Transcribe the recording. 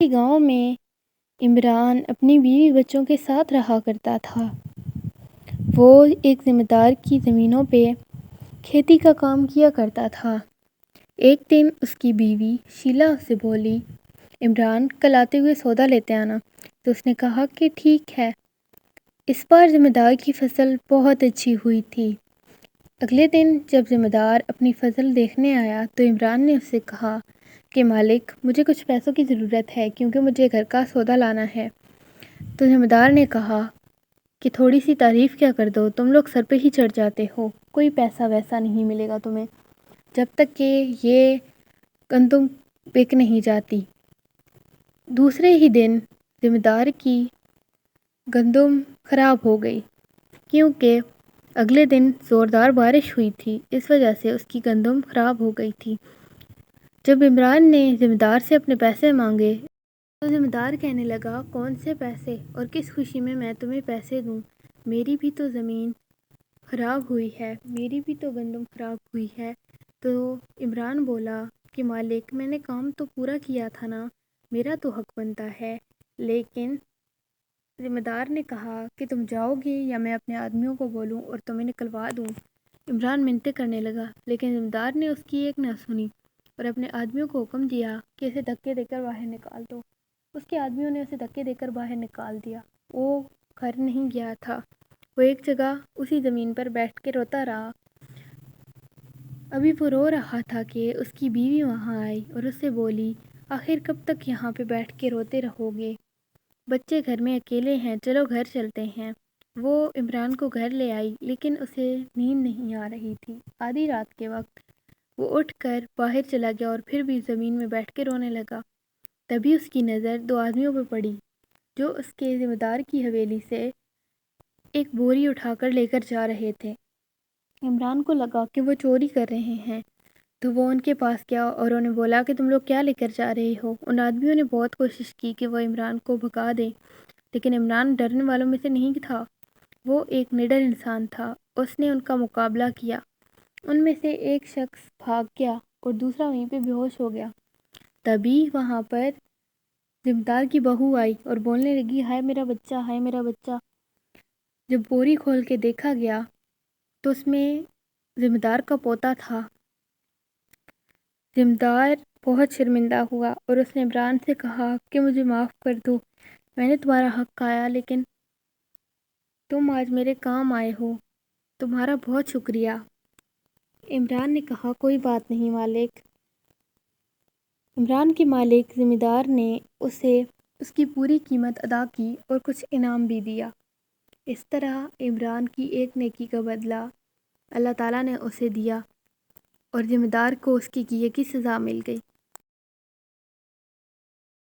گاؤں میں عمران اپنی بیوی بچوں کے ساتھ رہا کرتا تھا۔ وہ ایک ذمہ دار کی زمینوں پہ کھیتی کا کام کیا کرتا تھا۔ ایک دن اس کی بیوی شیلا اسے بولی، عمران کل آتے ہوئے سودا لیتے آنا۔ تو اس نے کہا کہ ٹھیک ہے۔ اس بار ذمہ دار کی فصل بہت اچھی ہوئی تھی۔ اگلے دن جب ذمہ دار اپنی فصل دیکھنے آیا تو عمران نے اسے کہا کہ مالک، مجھے کچھ پیسوں کی ضرورت ہے کیونکہ مجھے گھر کا سودا لانا ہے۔ تو ذمہ دار نے کہا کہ تھوڑی سی تعریف کیا کر دو، تم لوگ سر پہ ہی چڑھ جاتے ہو، کوئی پیسہ ویسا نہیں ملے گا تمہیں جب تک کہ یہ گندم بک نہیں جاتی۔ دوسرے ہی دن ذمہ دار کی گندم خراب ہو گئی کیونکہ اگلے دن زوردار بارش ہوئی تھی، اس وجہ سے اس کی گندم خراب ہو گئی تھی۔ جب عمران نے ذمہ دار سے اپنے پیسے مانگے تو ذمہ دار کہنے لگا، کون سے پیسے اور کس خوشی میں تمہیں پیسے دوں؟ میری بھی تو زمین خراب ہوئی ہے، میری بھی تو گندم خراب ہوئی ہے۔ تو عمران بولا کہ مالک، میں نے کام تو پورا کیا تھا نا، میرا تو حق بنتا ہے۔ لیکن ذمہ دار نے کہا کہ تم جاؤ گے یا میں اپنے آدمیوں کو بولوں اور تمہیں نکلوا دوں۔ عمران منتیں کرنے لگا لیکن ذمہ دار نے اس کی ایک نہ سنی اور اپنے آدمیوں کو حکم دیا کہ اسے دھکے دے کر باہر نکال دو۔ اس کے آدمیوں نے اسے دھکے دے کر باہر نکال دیا۔ وہ گھر نہیں گیا تھا، وہ ایک جگہ اسی زمین پر بیٹھ کے روتا رہا۔ ابھی وہ رو رہا تھا کہ اس کی بیوی وہاں آئی اور اس سے بولی، آخر کب تک یہاں پہ بیٹھ کے روتے رہو گے؟ بچے گھر میں اکیلے ہیں، چلو گھر چلتے ہیں۔ وہ عمران کو گھر لے آئی لیکن اسے نیند نہیں آ رہی تھی۔ آدھی رات کے وقت وہ اٹھ کر باہر چلا گیا اور پھر بھی زمین میں بیٹھ کے رونے لگا۔ تبھی اس کی نظر دو آدمیوں پہ پڑی جو اس کے ذمہ دار کی حویلی سے ایک بوری اٹھا کر لے کر جا رہے تھے۔ عمران کو لگا کہ وہ چوری کر رہے ہیں تو وہ ان کے پاس گیا اور انہیں بولا کہ تم لوگ کیا لے کر جا رہے ہو؟ ان آدمیوں نے بہت کوشش کی کہ وہ عمران کو بھگا دے لیکن عمران ڈرنے والوں میں سے نہیں تھا۔ وہ ایک نڈر انسان تھا۔ اس نے ان کا مقابلہ کیا۔ ان میں سے ایک شخص بھاگ گیا اور دوسرا وہیں پہ بے ہوش ہو گیا۔ تبھی وہاں پر ذمہ دار کی بہو آئی اور بولنے لگی، ہائے میرا بچہ، ہائے میرا بچہ۔ جب بوری کھول کے دیکھا گیا تو اس میں ذمہ دار کا پوتا تھا۔ ذمہ دار بہت شرمندہ ہوا اور اس نے عمران سے کہا کہ مجھے معاف کر دو، میں نے تمہارا حق کھایا لیکن تم آج میرے کام آئے ہو، تمہارا بہت شکریہ۔ عمران نے کہا، کوئی بات نہیں مالک۔ عمران کے مالک ذمہ دار نے اسے اس کی پوری قیمت ادا کی اور کچھ انعام بھی دیا۔ اس طرح عمران کی ایک نیکی کا بدلہ اللہ تعالیٰ نے اسے دیا اور ذمہ دار کو اس کی کیے کی سزا مل گئی۔